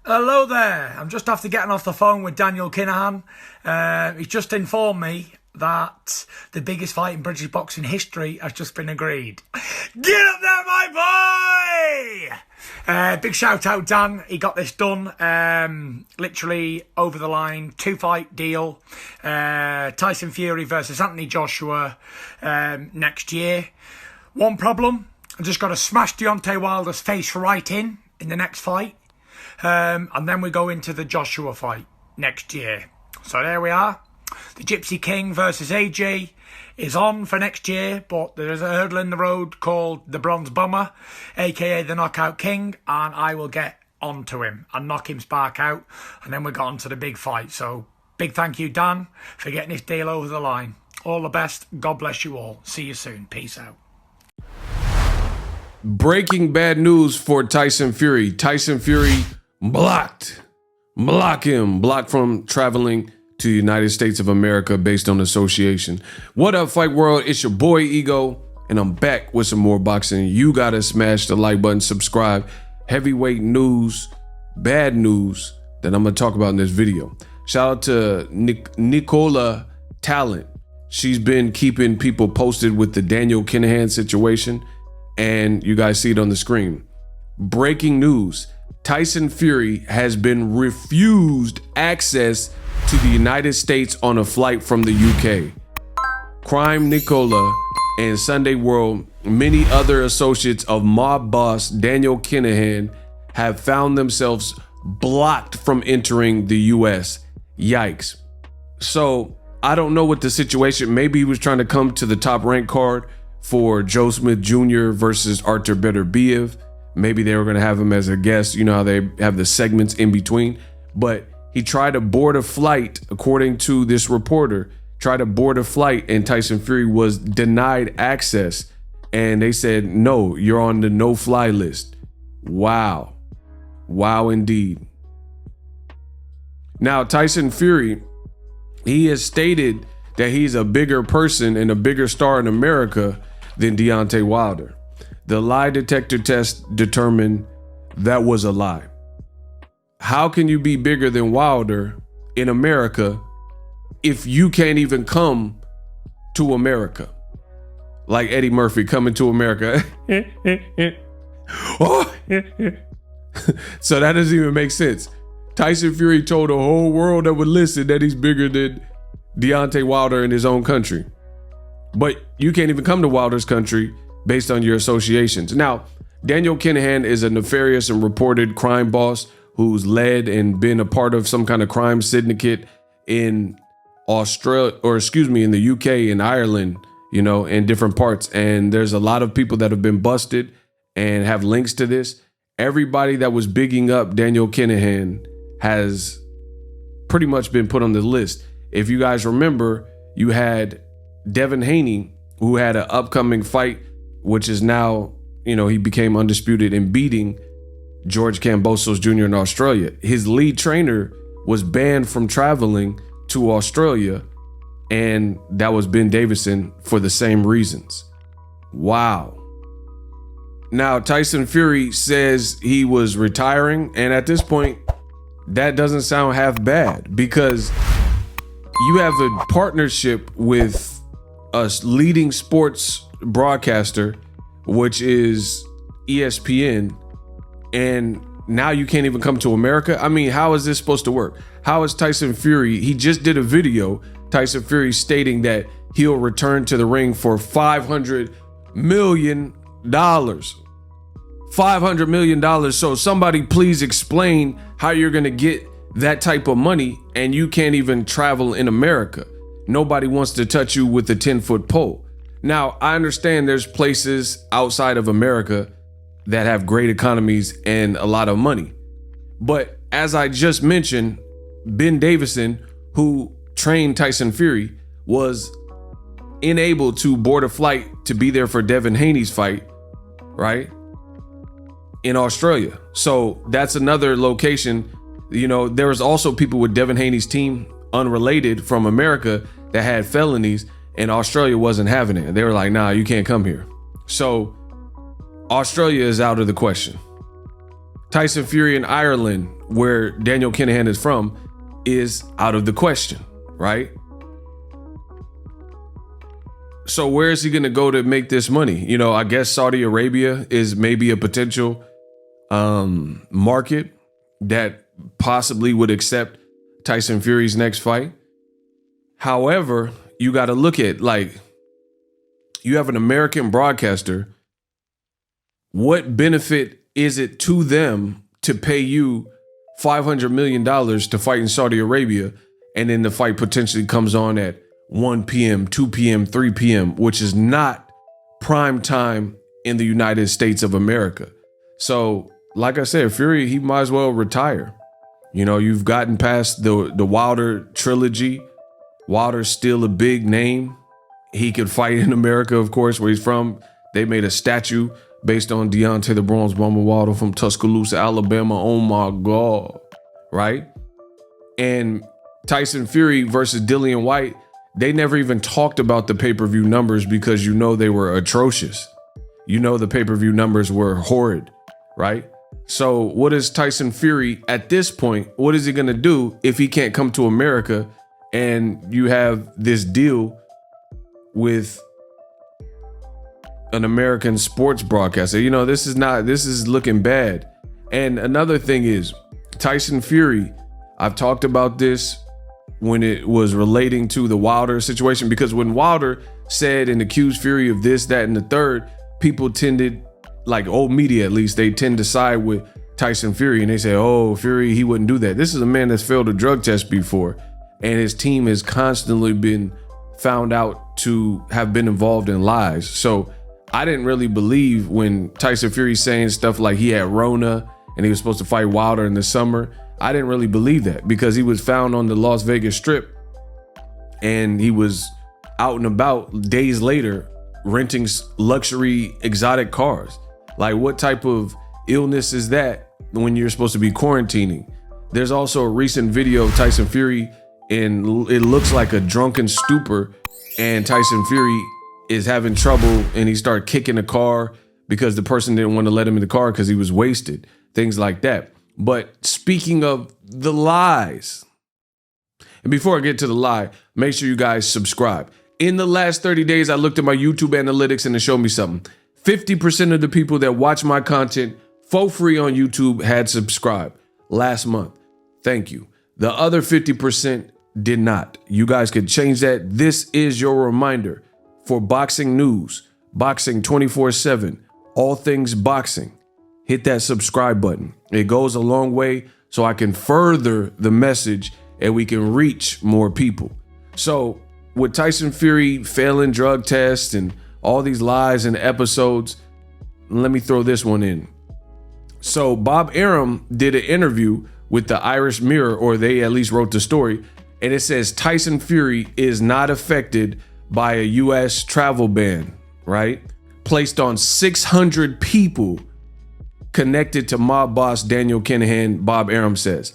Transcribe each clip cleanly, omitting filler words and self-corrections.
Hello there. I'm just after getting off the phone with Daniel Kinahan. He's just informed me that the biggest fight in British boxing history has just been agreed. Get up there, my boy! Big shout out, Dan. He got this done. Literally over the line. 2-fight deal. Tyson Fury versus Anthony Joshua next year. One problem. I just got to smash Deontay Wilder's face right in the next fight. And then we go into the Joshua fight next year. So there we are. The Gypsy King versus AJ is on for next year, but there's a hurdle in the road called the Bronze Bomber, aka the Knockout King, and I will get onto him and knock him spark out, and then we got on to the big fight. So big thank you, Dan, for getting this deal over the line. All the best. God bless you all. See you soon. Peace out. Breaking bad news for Tyson Fury. Tyson Fury blocked from traveling to the United States of America based on association. What up, Fight World? It's your boy Ego, and I'm back with some more boxing. You gotta smash the like button, subscribe. Heavyweight news, bad news that I'm gonna talk about in this video. Shout out to Nicola Talent. She's been keeping people posted with the Daniel Kinahan situation, and you guys see it on the screen. Breaking news. Tyson Fury has been refused access to the United States on a flight from the UK. Crime Nicola and Sunday World, many other associates of mob boss Daniel Kinahan have found themselves blocked from entering the US. Yikes. So I don't know what the situation, maybe he was trying to come to the top rank card for Joe Smith Jr. versus Artur Beterbiev. Maybe they were going to have him as a guest. You know how they have the segments in between. But he tried to board a flight, according to this reporter, tried to board a flight, and Tyson Fury was denied access. And they said, no, you're on the no-fly list. Wow. Wow, indeed. Now, Tyson Fury, he has stated that he's a bigger person and a bigger star in America than Deontay Wilder. The lie detector test determined that was a lie. How can you be bigger than Wilder in America if you can't even come to America? Like Eddie Murphy coming to America. Oh. So that doesn't even make sense. Tyson Fury told the whole world that would listen that he's bigger than Deontay Wilder in his own country. But you can't even come to Wilder's country based on your associations. Now, Daniel Kinahan is a nefarious and reported crime boss who's led and been a part of some kind of crime syndicate in Australia, or excuse me, in the UK and Ireland, you know, in different parts. And there's a lot of people that have been busted and have links to this. Everybody that was bigging up Daniel Kinahan has pretty much been put on the list. If you guys remember, you had Devin Haney, who had an upcoming fight, which is now, you know, he became undisputed in beating George Kambosos Jr. in Australia. His lead trainer was banned from traveling to Australia, and that was Ben Davison for the same reasons. Wow. Now, Tyson Fury says he was retiring, and at this point, that doesn't sound half bad, because you have a partnership with a leading sports broadcaster, which is ESPN, and now you can't even come to America. I mean, how is this supposed to work? How is Tyson Fury, he just did a video, Tyson Fury stating that he'll return to the ring for $500 million. $500 million. So somebody please explain how you're going to get that type of money and you can't even travel in America. Nobody wants to touch you with a 10-foot pole. Now, I understand there's places outside of America that have great economies and a lot of money. But as I just mentioned, Ben Davison, who trained Tyson Fury, was unable to board a flight to be there for Devin Haney's fight, right, in Australia. So that's another location. You know, there was also people with Devin Haney's team, unrelated, from America, that had felonies, and Australia wasn't having it. They were like, nah, you can't come here. So Australia is out of the question. Tyson Fury in Ireland where Daniel Kinahan is from is out of the question, right? So where is he going to go to make this money? You know, I guess Saudi Arabia is maybe a potential market that possibly would accept Tyson Fury's next fight. However, you got to look at, like, you have an American broadcaster. What benefit is it to them to pay you $500 million to fight in Saudi Arabia, and then the fight potentially comes on at 1 p.m., 2 p.m., 3 p.m., which is not prime time in the United States of America. So, like I said, Fury, he might as well retire. You know, you've gotten past the Wilder trilogy. Wilder's still a big name. He could fight in America, of course, where he's from. They made a statue based on Deontay the Bronze Bomber Wilder from Tuscaloosa, Alabama. Oh my God, right? And Tyson Fury versus Dillian White, they never even talked about the pay-per-view numbers because you know they were atrocious. You know the pay-per-view numbers were horrid, right? So what is Tyson Fury at this point? What is he going to do if he can't come to America and you have this deal with an American sports broadcaster? You know, this is looking bad. And another thing is Tyson Fury, I've talked about this when it was relating to the Wilder situation, because when Wilder said and accused Fury of this, that, and the third, people tended, like old media at least, they tend to side with Tyson Fury and they say, oh, Fury, he wouldn't do that. This is a man that's failed a drug test before, and his team has constantly been found out to have been involved in lies. So I didn't really believe when Tyson Fury saying stuff like he had Rona and he was supposed to fight Wilder in the summer. I didn't really believe that because he was found on the Las Vegas Strip and he was out and about days later renting luxury exotic cars. Like, what type of illness is that when you're supposed to be quarantining? There's also a recent video of Tyson Fury and it looks like a drunken stupor, and Tyson Fury is having trouble and he started kicking the car because the person didn't want to let him in the car because he was wasted, things like that. But speaking of the lies, and before I get to the lie, make sure you guys subscribe. In the last 30 days, I looked at my YouTube analytics and it showed me something. 50% of the people that watch my content for free on YouTube had subscribed last month. Thank you. The other 50% did not. You guys could change that. This is your reminder for boxing news, boxing 24/7, all things boxing. Hit that subscribe button. It goes a long way so I can further the message and we can reach more people. So with Tyson Fury failing drug tests and all these lies and episodes, let me throw this one in. So Bob Arum did an interview with the Irish Mirror, or they at least wrote the story, and it says Tyson Fury is not affected by a U.S. travel ban, right? Placed on 600 people connected to mob boss Daniel Kinahan, Bob Arum says.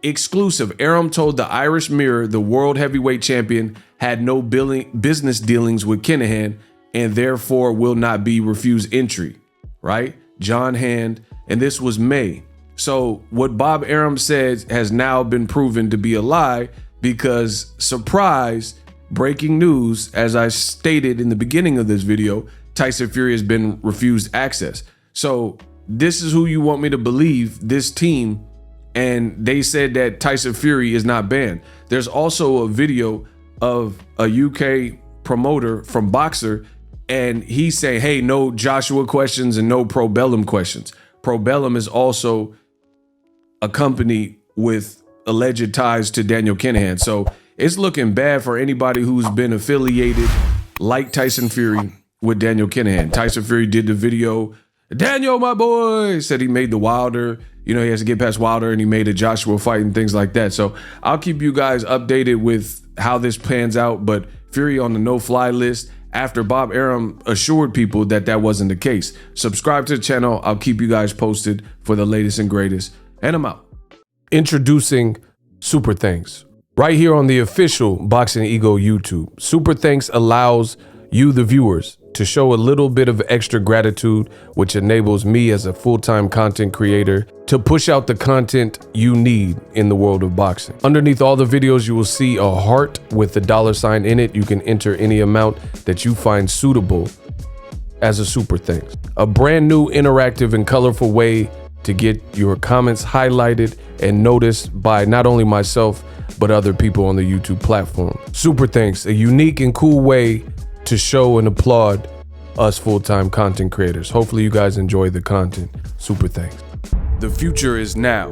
Exclusive, Arum told the Irish Mirror the world heavyweight champion had no business dealings with Kinahan and therefore will not be refused entry, right? John Hand, and this was May. So what Bob Arum said has now been proven to be a lie because, surprise, breaking news, as I stated in the beginning of this video, Tyson Fury has been refused access. So this is who you want me to believe, this team, and they said that Tyson Fury is not banned. There's also a video of a UK promoter from Boxer, and he's saying, hey, no Joshua questions and no Pro Bellum questions. Pro Bellum is also a company with alleged ties to Daniel Kinahan. So it's looking bad for anybody who's been affiliated, like Tyson Fury, with Daniel Kinahan. Tyson Fury did the video. Daniel, my boy, said he made the Wilder. You know, he has to get past Wilder, and he made a Joshua fight and things like that. So I'll keep you guys updated with how this pans out. But Fury on the no-fly list after Bob Arum assured people that that wasn't the case. Subscribe to the channel. I'll keep you guys posted for the latest and greatest. And I'm out. Introducing Super Thanks. Right here on the official Boxing Ego YouTube. Super Thanks allows you, the viewers, to show a little bit of extra gratitude, which enables me as a full-time content creator to push out the content you need in the world of boxing. Underneath all the videos, you will see a heart with the $sign in it. You can enter any amount that you find suitable as a super thanks. A brand new interactive and colorful way to get your comments highlighted and noticed by not only myself, but other people on the YouTube platform. Super thanks, a unique and cool way to show and applaud us full-time content creators. Hopefully you guys enjoy the content. Super thanks. The future is now.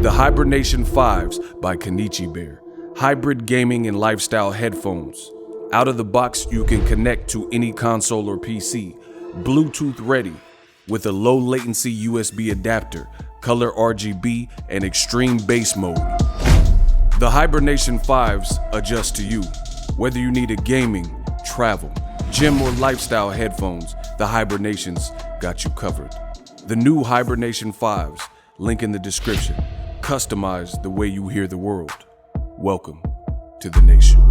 The Hibernation 5s by Kenichi Bear. Hybrid gaming and lifestyle headphones. Out of the box, you can connect to any console or PC. Bluetooth ready with a low latency USB adapter, color RGB, and extreme bass mode. The Hibernation 5s adjust to you. Whether you need a gaming, travel, gym, or lifestyle headphones, the Hibernations got you covered. The new Hibernation 5s, link in the description. Customize the way you hear the world. Welcome to the nation.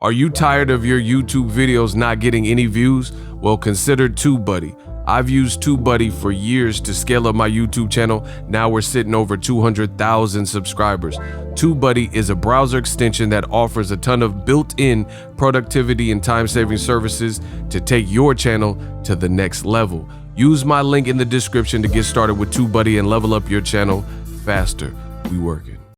Are you tired of your YouTube videos not getting any views? Well, consider TubeBuddy. I've used TubeBuddy for years to scale up my YouTube channel. Now we're sitting over 200,000 subscribers. TubeBuddy is a browser extension that offers a ton of built-in productivity and time-saving services to take your channel to the next level. Use my link in the description to get started with TubeBuddy and level up your channel faster. We working.